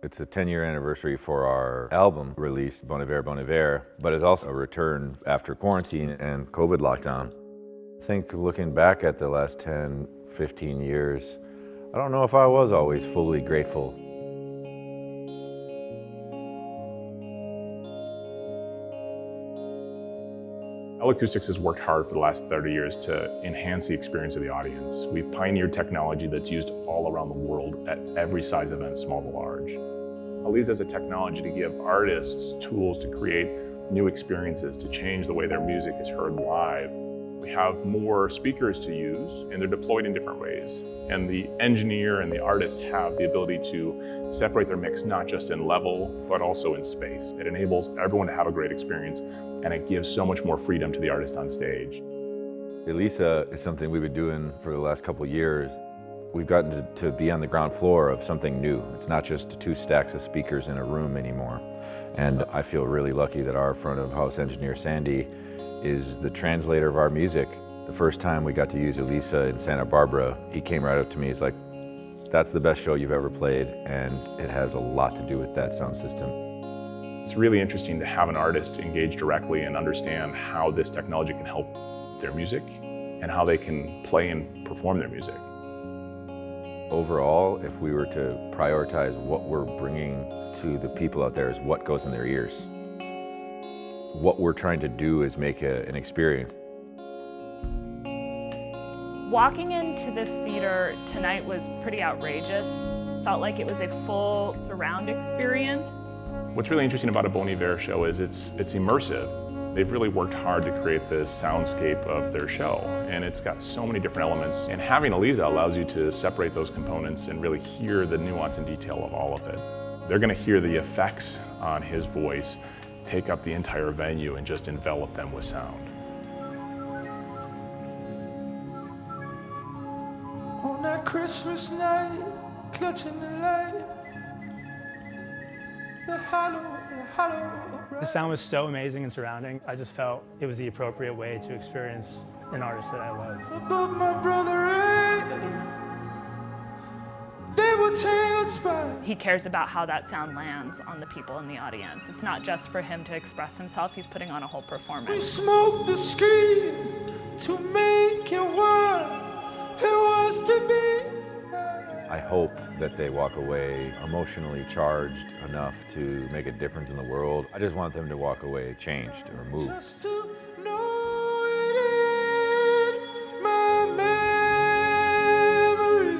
It's a 10-year anniversary for our album release, Bon Iver, but it's also a return after quarantine and COVID lockdown. I think looking back at the last 10, 15 years, I don't know if I was always fully grateful. L-Acoustics has worked hard for the last 30 years to enhance the experience of the audience. We've pioneered technology that's used all around the world at every size event, small to large. L-ISA is a technology to give artists tools to create new experiences, to change the way their music is heard live. We have more speakers to use, and they're deployed in different ways. And the engineer and the artist have the ability to separate their mix not just in level, but also in space. It enables everyone to have a great experience, and it gives so much more freedom to the artist on stage. L-ISA is something we've been doing for the last couple of years. We've gotten to be on the ground floor of something new. It's not just 2 stacks of speakers in a room anymore. And I feel really lucky that our front of house engineer, Sandy, is the translator of our music. The first time we got to use L-ISA in Santa Barbara, he came right up to me, he's like, "That's the best show you've ever played, and it has a lot to do with that sound system." It's really interesting to have an artist engage directly and understand how this technology can help their music and how they can play and perform their music. Overall, if we were to prioritize what we're bringing to the people out there is what goes in their ears. What we're trying to do is make an experience. Walking into this theater tonight was pretty outrageous. Felt like it was a full surround experience. What's really interesting about a Bon Iver show is it's immersive. They've really worked hard to create this soundscape of their show, and it's got so many different elements. And having L-ISA allows you to separate those components and really hear the nuance and detail of all of it. They're going to hear the effects on his voice take up the entire venue and just envelop them with sound. On that Christmas night, clutching the light, the hollow. The sound was so amazing and surrounding. I just felt it was the appropriate way to experience an artist that I love. Above my brother, they will take a spot. He cares about how that sound lands on the people in the audience. It's not just for him to express himself, he's putting on a whole We performance. smoked the screen to make it what it was to be. I hope that they walk away emotionally charged enough to make a difference in the world. I just want them to walk away changed or moved. Just to know it in my memory.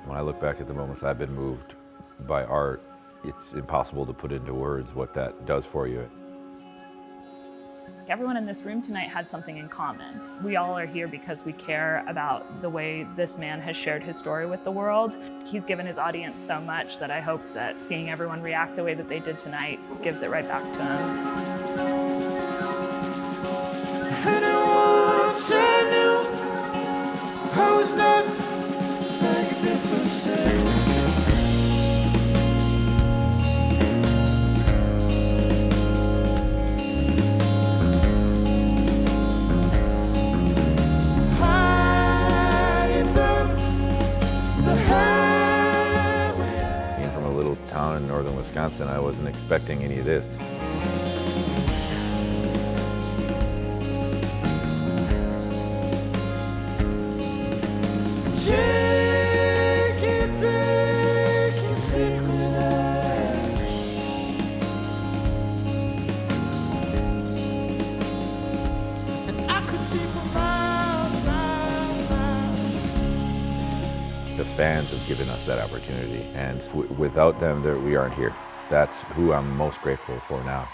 When I look back at the moments I've been moved by art, it's impossible to put into words what that does for you. Everyone in this room tonight had something in common. We all are here because we care about the way this man has shared his story with the world. He's given his audience so much that I hope that seeing everyone react the way that they did tonight gives it right back to him. And once I knew I was that magnificent. Town in northern Wisconsin, I wasn't expecting any of this. Take it back and stick with us. And I could see for miles. The fans have given us that opportunity, and without them, we aren't here. That's who I'm most grateful for now.